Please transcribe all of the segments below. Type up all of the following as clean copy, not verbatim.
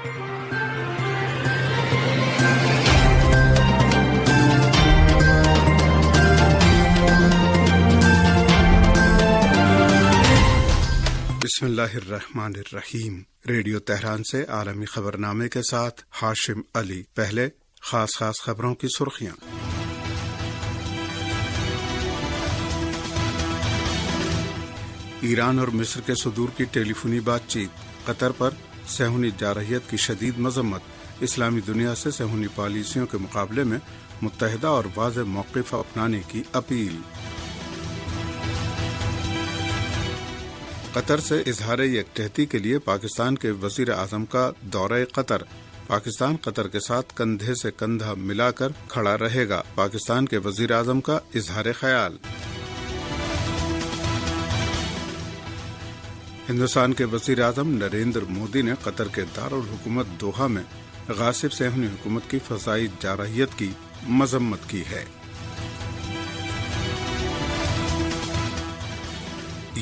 بسم اللہ الرحمن الرحیم۔ ریڈیو تہران سے عالمی خبرنامے کے ساتھ ہاشم علی۔ پہلے خاص خبروں کی سرخیاں۔ ایران اور مصر کے صدور کی ٹیلی فونی بات چیت۔ قطر پر صہیونی جارحیت کی شدید مذمت۔ اسلامی دنیا سے صہیونی پالیسیوں کے مقابلے میں متحدہ اور واضح موقف اپنانے کی اپیل۔ قطر سے اظہار یکجہتی کے لیے پاکستان کے وزیر اعظم کا دورہ قطر۔ پاکستان قطر کے ساتھ کندھے سے کندھا ملا کر کھڑا رہے گا، پاکستان کے وزیر اعظم کا اظہار خیال۔ ہندوستان کے وزیر اعظم نریندر مودی نے قطر کے دارالحکومت دوحہ میں غاصب صہیونی حکومت کی فضائی جارحیت کی مذمت کی ہے۔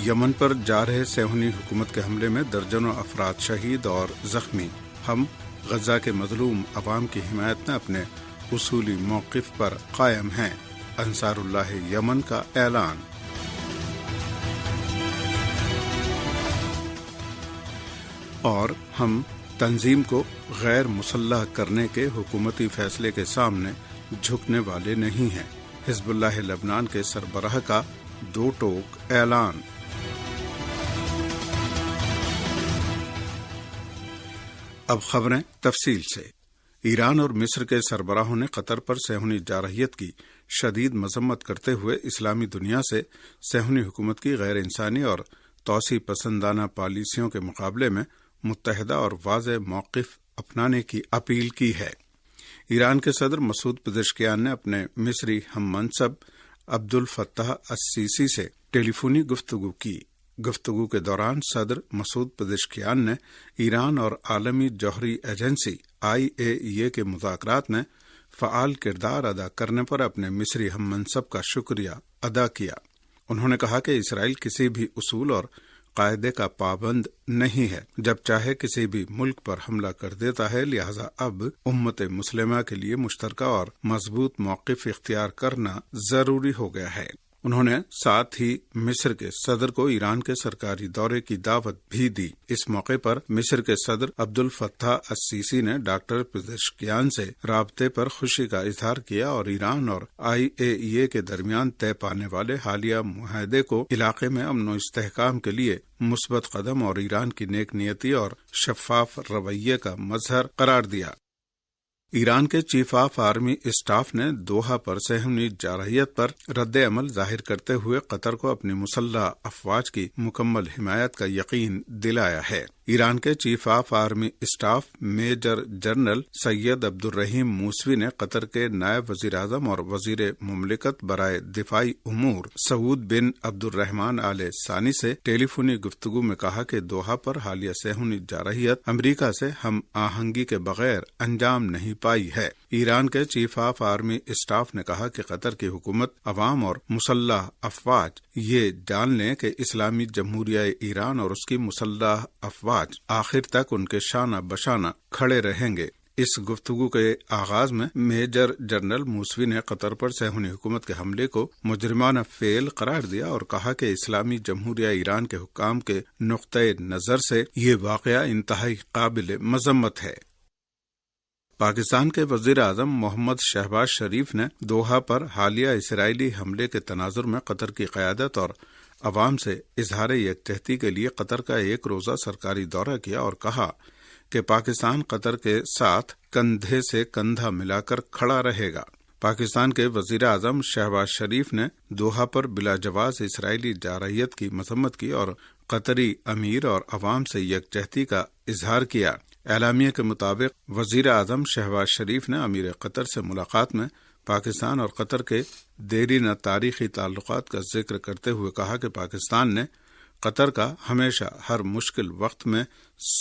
یمن پر جارح صہیونی حکومت کے حملے میں درجنوں افراد شہید اور زخمی۔ ہم غزہ کے مظلوم عوام کی حمایت میں اپنے اصولی موقف پر قائم ہیں، انصار اللہ یمن کا اعلان۔ اور ہم تنظیم کو غیر مسلح کرنے کے حکومتی فیصلے کے سامنے جھکنے والے نہیں ہیں، حزب اللہ لبنان کے سربراہ کا دو ٹوک اعلان۔ اب خبریں تفصیل سے۔ ایران اور مصر کے سربراہوں نے قطر پر صہیونی جارحیت کی شدید مذمت کرتے ہوئے اسلامی دنیا سے صہیونی حکومت کی غیر انسانی اور توسیع پسندانہ پالیسیوں کے مقابلے میں متحدہ اور واضح موقف اپنانے کی اپیل کی ہے۔ ایران کے صدر مسعود پزشکیان نے اپنے مصری ہم منصب عبدالفتاح السیسی سے ٹیلی فونی گفتگو کی۔ گفتگو کے دوران صدر مسعود پزشکیان نے ایران اور عالمی جوہری ایجنسی IAEA کے مذاکرات میں فعال کردار ادا کرنے پر اپنے مصری ہم منصب کا شکریہ ادا کیا۔ انہوں نے کہا کہ اسرائیل کسی بھی اصول اور قاعدے کا پابند نہیں ہے، جب چاہے کسی بھی ملک پر حملہ کر دیتا ہے، لہذا اب امت مسلمہ کے لیے مشترکہ اور مضبوط موقف اختیار کرنا ضروری ہو گیا ہے۔ انہوں نے ساتھ ہی مصر کے صدر کو ایران کے سرکاری دورے کی دعوت بھی دی۔ اس موقع پر مصر کے صدر عبدالفتاح السیسی نے ڈاکٹر پزشکیان سے رابطے پر خوشی کا اظہار کیا اور ایران اور IAEA کے درمیان طے پانے والے حالیہ معاہدے کو علاقے میں امن و استحکام کے لیے مثبت قدم اور ایران کی نیک نیتی اور شفاف رویے کا مظہر قرار دیا۔ ایران کے چیف آف آرمی اسٹاف نے دوحہ پر صہیونی جارحیت پر رد عمل ظاہر کرتے ہوئے قطر کو اپنی مسلح افواج کی مکمل حمایت کا یقین دلایا ہے۔ ایران کے chief of army staff major general Seyed Abdolrahim Mousavi نے قطر کے نائب وزیر اعظم اور وزیر مملکت برائے دفاعی امور سعود بن عبدالرحمان آل ثانی سے ٹیلی فونی گفتگو میں کہا کہ دوحہ پر حالیہ صہیونی جارحیت امریکہ سے ہم آہنگی کے بغیر انجام نہیں پائی ہے۔ ایران کے چیف آف آرمی اسٹاف نے کہا کہ قطر کی حکومت، عوام اور مسلح افواج یہ جان لیں کہ اسلامی جمہوریہ ایران اور اس کی مسلح افواج آخر تک ان کے شانہ بشانہ کھڑے رہیں گے۔ اس گفتگو کے آغاز میں میجر جنرل موسوی نے قطر پر صہیونی حکومت کے حملے کو مجرمانہ فعل قرار دیا اور کہا کہ اسلامی جمہوریہ ایران کے حکام کے نقطۂ نظر سے یہ واقعہ انتہائی قابل مذمت ہے۔ پاکستان کے وزیر اعظم محمد شہباز شریف نے دوحہ پر حالیہ اسرائیلی حملے کے تناظر میں قطر کی قیادت اور عوام سے اظہار یکجہتی کے لیے قطر کا ایک روزہ سرکاری دورہ کیا اور کہا کہ پاکستان قطر کے ساتھ کندھے سے کندھا ملا کر کھڑا رہے گا۔ پاکستان کے وزیر اعظم شہباز شریف نے دوحہ پر بلا جواز اسرائیلی جارحیت کی مذمت کی اور قطری امیر اور عوام سے یکجہتی کا اظہار کیا۔ اعلامیہ کے مطابق وزیر اعظم شہباز شریف نے امیر قطر سے ملاقات میں پاکستان اور قطر کے دیرینہ تاریخی تعلقات کا ذکر کرتے ہوئے کہا کہ پاکستان نے قطر کا ہمیشہ ہر مشکل وقت میں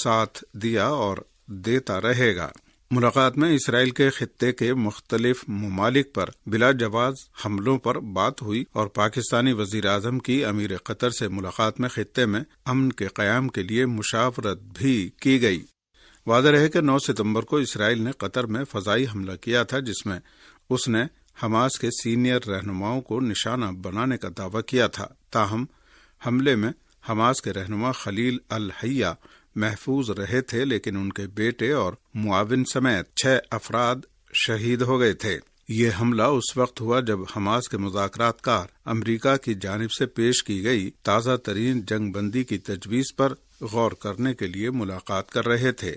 ساتھ دیا اور دیتا رہے گا۔ ملاقات میں اسرائیل کے خطے کے مختلف ممالک پر بلا جواز حملوں پر بات ہوئی اور پاکستانی وزیر اعظم کی امیر قطر سے ملاقات میں خطے میں امن کے قیام کے لیے مشاورت بھی کی گئی۔ واضح رہے کہ 9 ستمبر کو اسرائیل نے قطر میں فضائی حملہ کیا تھا، جس میں اس نے حماس کے سینئر رہنماؤں کو نشانہ بنانے کا دعویٰ کیا تھا۔ تاہم حملے میں حماس کے رہنما خلیل الحیہ محفوظ رہے تھے، لیکن ان کے بیٹے اور معاون سمیت 6 افراد شہید ہو گئے تھے۔ یہ حملہ اس وقت ہوا جب حماس کے مذاکرات کار امریکہ کی جانب سے پیش کی گئی تازہ ترین جنگ بندی کی تجویز پر غور کرنے کے لیے ملاقات کر رہے تھے۔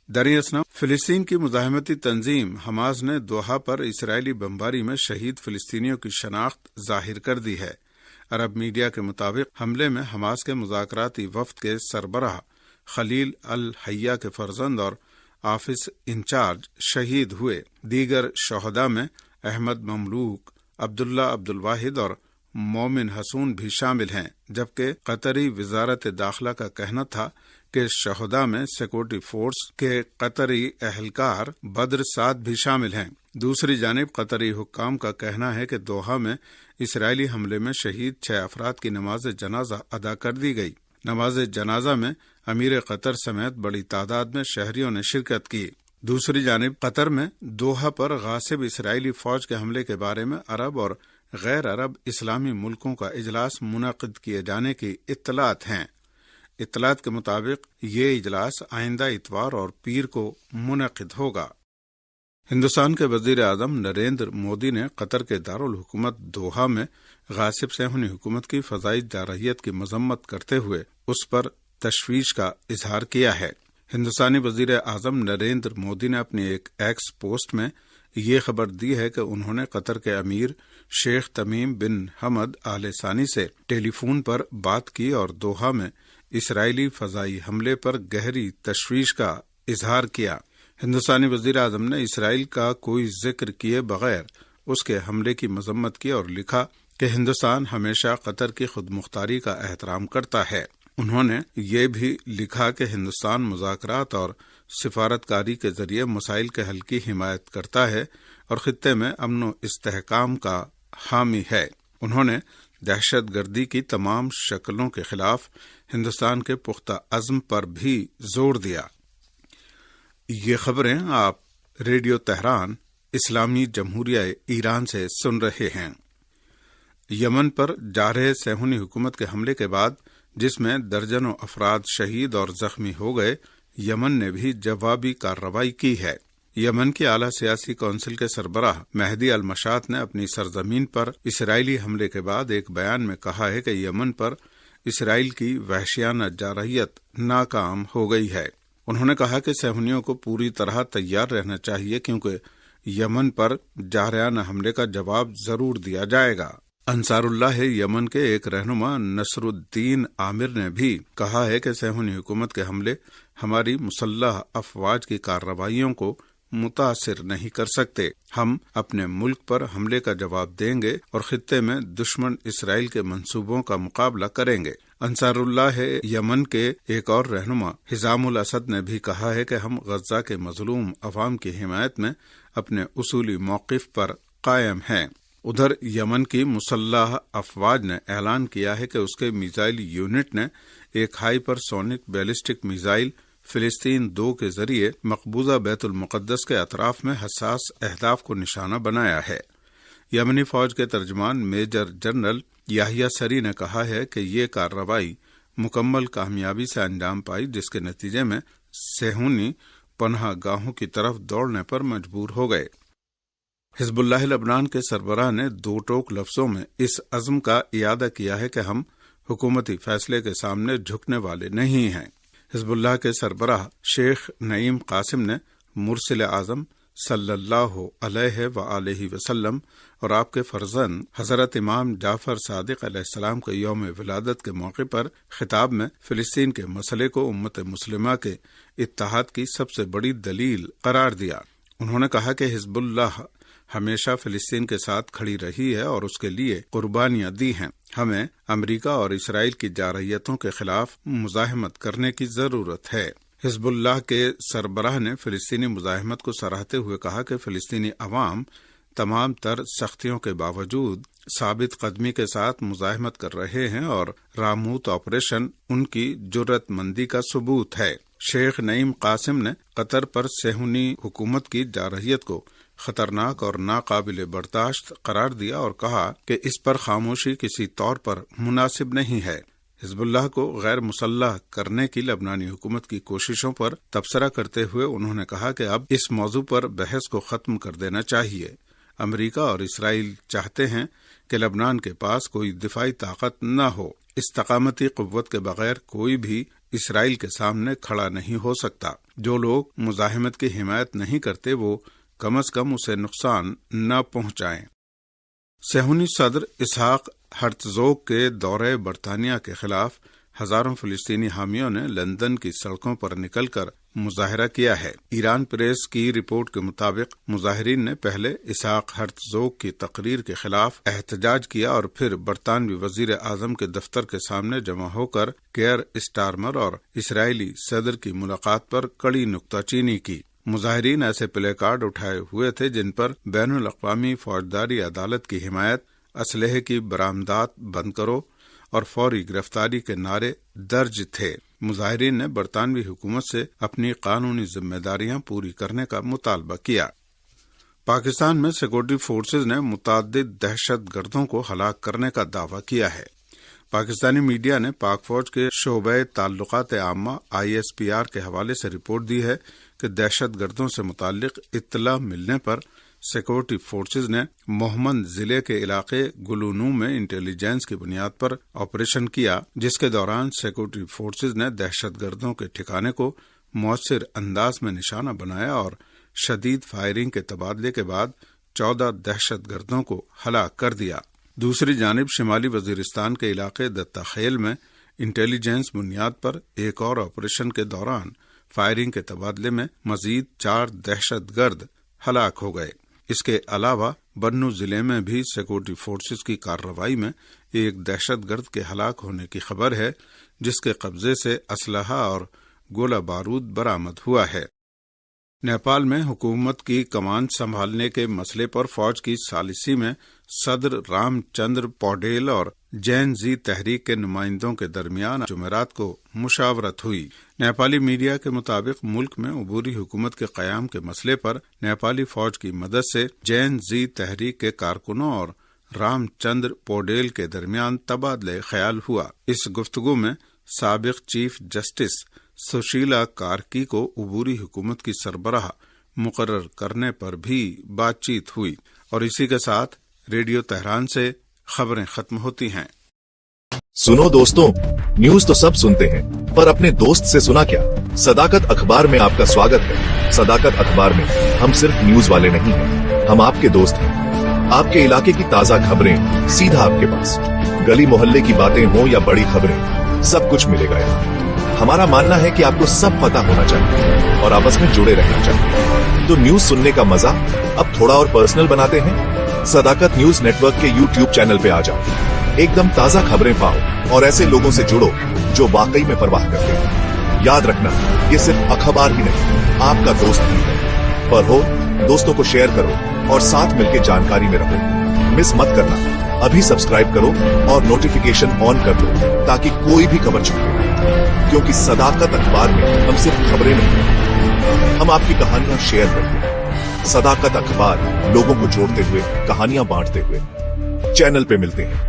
دریں فلسطین کی مزاحمتی تنظیم حماس نے دوحہ پر اسرائیلی بمباری میں شہید فلسطینیوں کی شناخت ظاہر کر دی ہے۔ عرب میڈیا کے مطابق حملے میں حماس کے مذاکراتی وفد کے سربراہ خلیل الحیہ کے فرزند اور آفس انچارج شہید ہوئے۔ دیگر شہداء میں احمد مملوک، عبداللہ عبدالواحد اور مومن حسون بھی شامل ہیں، جبکہ قطری وزارت داخلہ کا کہنا تھا کہ شہداء میں سیکورٹی فورس کے قطری اہلکار بدر سعد بھی شامل ہیں۔ دوسری جانب قطری حکام کا کہنا ہے کہ دوحہ میں اسرائیلی حملے میں شہید 6 افراد کی نماز جنازہ ادا کر دی گئی۔ نماز جنازہ میں امیر قطر سمیت بڑی تعداد میں شہریوں نے شرکت کی۔ دوسری جانب قطر میں دوحہ پر غاصب اسرائیلی فوج کے حملے کے بارے میں عرب اور غیر عرب اسلامی ملکوں کا اجلاس منعقد کیے جانے کی اطلاعات ہیں۔ اطلاعات کے مطابق یہ اجلاس آئندہ اتوار اور پیر کو منعقد ہوگا۔ ہندوستان کے وزیر اعظم نریندر مودی نے قطر کے دارالحکومت دوحہ میں غاصب صہیونی حکومت کی فضائی جارحیت کی مذمت کرتے ہوئے اس پر تشویش کا اظہار کیا ہے۔ ہندوستانی وزیر اعظم نریندر مودی نے اپنی ایک ایکس پوسٹ میں یہ خبر دی ہے کہ انہوں نے قطر کے امیر شیخ تمیم بن حمد آل ثانی سے ٹیلی فون پر بات کی اور دوحہ میں اسرائیلی فضائی حملے پر گہری تشویش کا اظہار کیا۔ ہندوستانی وزیر اعظم نے اسرائیل کا کوئی ذکر کیے بغیر اس کے حملے کی مذمت کی اور لکھا کہ ہندوستان ہمیشہ قطر کی خود مختاری کا احترام کرتا ہے۔ انہوں نے یہ بھی لکھا کہ ہندوستان مذاکرات اور سفارتکاری کے ذریعے مسائل کے حل کی حمایت کرتا ہے اور خطے میں امن و استحکام کا حامی ہے۔ انہوں نے دہشت گردی کی تمام شکلوں کے خلاف ہندوستان کے پختہ عزم پر بھی زور دیا۔ یہ خبریں آپ ریڈیو تہران اسلامی جمہوریہ ایران سے سن رہے ہیں۔ یمن پر جارح صہیونی حکومت کے حملے کے بعد، جس میں درجنوں افراد شہید اور زخمی ہو گئے، یمن نے بھی جوابی کارروائی کی ہے۔ یمن کی اعلیٰ سیاسی کونسل کے سربراہ مہدی المشات نے اپنی سرزمین پر اسرائیلی حملے کے بعد ایک بیان میں کہا ہے کہ یمن پر اسرائیل کی وحشیانہ جارحیت ناکام ہو گئی ہے۔ انہوں نے کہا کہ صہیونیوں کو پوری طرح تیار رہنا چاہیے، کیونکہ یمن پر جارحانہ حملے کا جواب ضرور دیا جائے گا۔ انصار اللہ یمن کے ایک رہنما نصر الدین عامر نے بھی کہا ہے کہ صہیونی حکومت کے حملے ہماری مسلح افواج کی کارروائیوں کو متاثر نہیں کر سکتے۔ ہم اپنے ملک پر حملے کا جواب دیں گے اور خطے میں دشمن اسرائیل کے منصوبوں کا مقابلہ کریں گے۔ انصار اللہ یمن کے ایک اور رہنما حزام الاسد نے بھی کہا ہے کہ ہم غزہ کے مظلوم عوام کی حمایت میں اپنے اصولی موقف پر قائم ہیں۔ ادھر یمن کی مسلح افواج نے اعلان کیا ہے کہ اس کے میزائل یونٹ نے ایک ہائپر سونک بیلسٹک میزائل فلسطین 2 کے ذریعے مقبوضہ بیت المقدس کے اطراف میں حساس اہداف کو نشانہ بنایا ہے۔ یمنی فوج کے ترجمان میجر جنرل یحییٰ سری نے کہا ہے کہ یہ کارروائی مکمل کامیابی سے انجام پائی، جس کے نتیجے میں صہیونی پناہ گاہوں کی طرف دوڑنے پر مجبور ہو گئے۔ حزب اللہ لبنان کے سربراہ نے 2 ٹوک لفظوں میں اس عزم کا اعادہ کیا ہے کہ ہم حکومتی فیصلے کے سامنے جھکنے والے نہیں ہیں۔ حزب اللہ کے سربراہ شیخ نعیم قاسم نے مرسل اعظم صلی اللہ علیہ وآلہ وسلم اور آپ کے فرزند حضرت امام جعفر صادق علیہ السلام کے یوم ولادت کے موقع پر خطاب میں فلسطین کے مسئلے کو امت مسلمہ کے اتحاد کی سب سے بڑی دلیل قرار دیا۔ انہوں نے کہا کہ حزب اللہ ہمیشہ فلسطین کے ساتھ کھڑی رہی ہے اور اس کے لیے قربانیاں دی ہیں۔ ہمیں امریکہ اور اسرائیل کی جارحیتوں کے خلاف مزاحمت کرنے کی ضرورت ہے۔ حزب اللہ کے سربراہ نے فلسطینی مزاحمت کو سراہتے ہوئے کہا کہ فلسطینی عوام تمام تر سختیوں کے باوجود ثابت قدمی کے ساتھ مزاحمت کر رہے ہیں اور راموت آپریشن ان کی جرأت مندی کا ثبوت ہے۔ شیخ نعیم قاسم نے قطر پر صہیونی حکومت کی جارحیت کو خطرناک اور ناقابل برداشت قرار دیا اور کہا کہ اس پر خاموشی کسی طور پر مناسب نہیں ہے۔ حزب اللہ کو غیر مسلح کرنے کی لبنانی حکومت کی کوششوں پر تبصرہ کرتے ہوئے انہوں نے کہا کہ اب اس موضوع پر بحث کو ختم کر دینا چاہیے۔ امریکہ اور اسرائیل چاہتے ہیں کہ لبنان کے پاس کوئی دفاعی طاقت نہ ہو۔ استقامتی قوت کے بغیر کوئی بھی اسرائیل کے سامنے کھڑا نہیں ہو سکتا۔ جو لوگ مزاحمت کی حمایت نہیں کرتے وہ کم از کم اسے نقصان نہ پہنچائیں۔ صہیونی صدر اسحاق ہرتزوگ کے دورہ برطانیہ کے خلاف ہزاروں فلسطینی حامیوں نے لندن کی سڑکوں پر نکل کر مظاہرہ کیا ہے۔ ایران پریس کی رپورٹ کے مطابق مظاہرین نے پہلے اسحاق ہرتزوگ کی تقریر کے خلاف احتجاج کیا اور پھر برطانوی وزیر اعظم کے دفتر کے سامنے جمع ہو کر کیئر اسٹارمر اور اسرائیلی صدر کی ملاقات پر کڑی نکتہ چینی کی۔ مظاہرین ایسے پلے کارڈ اٹھائے ہوئے تھے جن پر بین الاقوامی فوجداری عدالت کی حمایت، اسلحے کی برآمدات بند کرو اور فوری گرفتاری کے نعرے درج تھے۔ مظاہرین نے برطانوی حکومت سے اپنی قانونی ذمہ داریاں پوری کرنے کا مطالبہ کیا۔ پاکستان میں سیکورٹی فورسز نے متعدد دہشت گردوں کو ہلاک کرنے کا دعویٰ کیا ہے۔ پاکستانی میڈیا نے پاک فوج کے شعبہ تعلقات عامہ ISPR کے حوالے سے رپورٹ دی ہے کہ دہشت گردوں سے متعلق اطلاع ملنے پر سیکورٹی فورسز نے محمد ضلع کے علاقے گلونو میں انٹیلیجنس کی بنیاد پر آپریشن کیا، جس کے دوران سیکورٹی فورسز نے دہشت گردوں کے ٹھکانے کو مؤثر انداز میں نشانہ بنایا اور شدید فائرنگ کے تبادلے کے بعد 14 دہشت گردوں کو ہلاک کر دیا۔ دوسری جانب شمالی وزیرستان کے علاقے دتا خیل میں انٹیلیجنس بنیاد پر ایک اور آپریشن کے دوران فائرنگ کے تبادلے میں مزید 4 دہشت گرد ہلاک ہو گئے۔ اس کے علاوہ بنو ضلع میں بھی سیکورٹی فورسز کی کارروائی میں ایک دہشت گرد کے ہلاک ہونے کی خبر ہے، جس کے قبضے سے اسلحہ اور گولہ بارود برآمد ہوا ہے۔ نیپال میں حکومت کی کمان سنبھالنے کے مسئلے پر فوج کی ثالثی میں صدر رام چندر پوڈیل اور جین زی تحریک کے نمائندوں کے درمیان جمعرات کو مشاورت ہوئی۔ نیپالی میڈیا کے مطابق ملک میں عبوری حکومت کے قیام کے مسئلے پر نیپالی فوج کی مدد سے جین زی تحریک کے کارکنوں اور رام چندر پوڈیل کے درمیان تبادلہ خیال ہوا۔ اس گفتگو میں سابق چیف جسٹس سشیلا کارکی کو عبوری حکومت کی سربراہ مقرر کرنے پر بھی بات چیت ہوئی۔ اور اسی کے ساتھ ریڈیو تہران سے خبریں ختم ہوتی ہیں۔ سنو دوستوں، نیوز تو سب سنتے ہیں پر اپنے دوست سے سنا کیا؟ صداقت اخبار میں آپ کا سواگت ہے۔ صداقت اخبار میں ہم صرف نیوز والے نہیں ہیں، ہم آپ کے دوست ہیں۔ آپ کے علاقے کی تازہ خبریں سیدھا آپ کے پاس، گلی محلے کی باتیں ہوں یا بڑی خبریں، سب کچھ ملے گا یہاں۔ ہمارا ماننا ہے کہ آپ کو سب پتہ ہونا چاہیے اور آپس میں جڑے رہنا چاہیے، تو نیوز سننے کا مزہ اب تھوڑا اور پرسنل بناتے ہیں۔ صداقت نیوز نیٹ ورک کے YouTube چینل پہ آ جاؤ، ایک دم تازہ خبریں پاؤ اور ایسے لوگوں سے جڑو جو واقعی میں پرواہ کرتے ہیں۔ یاد رکھنا، یہ صرف اخبار ہی نہیں، آپ کا دوست بھی ہے۔ پر ہو دوستوں کو شیئر کرو اور ساتھ مل کے جانکاری میں رہو، مس مت کرنا۔ ابھی سبسکرائب کرو اور نوٹیفیکیشن آن کر دو تاکہ کوئی بھی خبر چھوٹے نہ، کیونکہ صداقت اخبار میں ہم صرف خبریں نہیں، ہم آپ کی کہانیاں شیئر کرتے ہیں۔ صداقت اخبار لوگوں کو جوڑتے ہوئے، کہانیاں بانٹتے ہوئے۔ چینل پہ ملتے ہیں۔